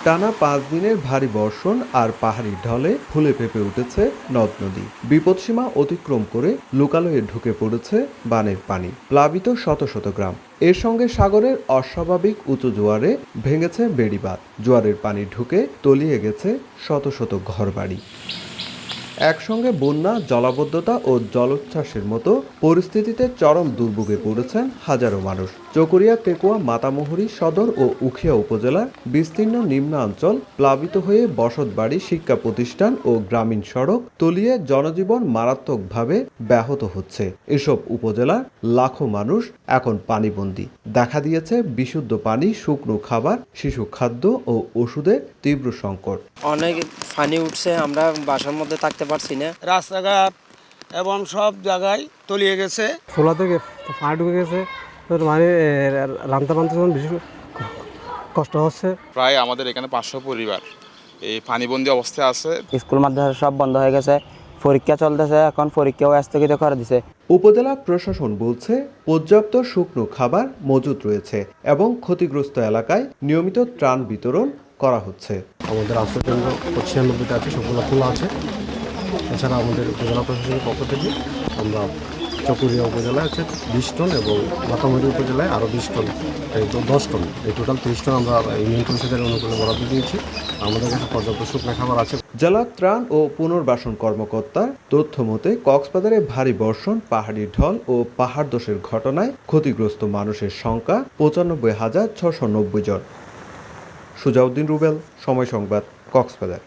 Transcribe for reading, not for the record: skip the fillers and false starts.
টানা 5 দিনের ভারী বর্ষণ আর পাহাড়ি ঢলে ফুলে ফেঁপে উঠেছে নদ নদী। বিপদসীমা অতিক্রম করে লোকালয়ে ঢুকে পড়েছে বানের পানি, প্লাবিত শত শত গ্রাম। এর সঙ্গে সাগরের অস্বাভাবিক উঁচু জোয়ারে ভেঙেছে বেড়িবাঁধ। জোয়ারের পানি ঢুকে তলিয়ে গেছে শত শত ঘরবাড়ি। একসঙ্গে বন্যা, জলাবদ্ধতা ও জলোচ্ছ্বাসের মতো পরিস্থিতিতে চরম দুর্ভোগে পড়েছেন হাজারো মানুষ। চকরিয়া, পেকুয়া, মাতামুহুরী সদর ও উখিয়া উপজেলার বিস্তীর্ণ নিম্নাঞ্চল প্লাবিত হয়ে বসতবাড়ি, শিক্ষা প্রতিষ্ঠান ও গ্রামীণ সড়ক তলিয়ে জনজীবন মারাত্মকভাবে ব্যাহত হচ্ছে। এসব উপজেলার লাখো মানুষ এখন পানিবন্দী। দেখা দিয়েছে বিশুদ্ধ পানি, শুকনো খাবার, শিশু খাদ্য ও ওষুধের তীব্র সংকট। অনেক পানি উঠছে, আমরা বাসার মধ্যে থাকতে পারছি না। রাস্তাঘাট এবং সব জায়গায় তলিয়ে গেছে। চোলা থেকে পানি ঢুকে গেছে, মানে রান্না বান্না বেশি কষ্ট হচ্ছে। প্রায় আমাদের এখানে 500 পরিবার এই পানিবন্দী অবস্থায় আছে। স্কুল মাদ্রাসা সব বন্ধ হয়ে গেছে, পরীক্ষা চলতেছে, এখন পরীক্ষাও স্থগিত করে দিছে। উপজেলা প্রশাসন বলছে পর্যাপ্ত শুকনো খাবার মজুত রয়েছে এবং ক্ষতিগ্রস্ত এলাকায় নিয়মিত ত্রাণ বিতরণ করা হচ্ছে। আমাদের আশ্রয়কেন্দ্র 96টা আছে, সবগুলো খোলা আছে। এছাড়া আমাদের উপজেলা প্রশাসনের পক্ষ থেকে আমরা চকরিয়া উপজেলায় হচ্ছে 20 টন এবং মাতামুহুরী উপজেলায় আরও 20 টন, এই 10 টন, এই টোটাল 30 টন আমরা ইউনিয়ন পরিষদের অনুকূলে বরাদ্দ দিয়েছি। আমাদের কাছে পর্যাপ্ত শুকনো খাবার আছে। জেলা ত্রাণ ও পুনর্বাসন কর্মকর্তার তথ্য মতে কক্সবাজারে ভারী বর্ষণ, পাহাড়ি ঢল ও পাহাড় ধসের ঘটনায় ক্ষতিগ্রস্ত মানুষের সংখ্যা 95,690 জন। সুজাউদ্দিন রুবেল, সময় সংবাদ, কক্সবাজার।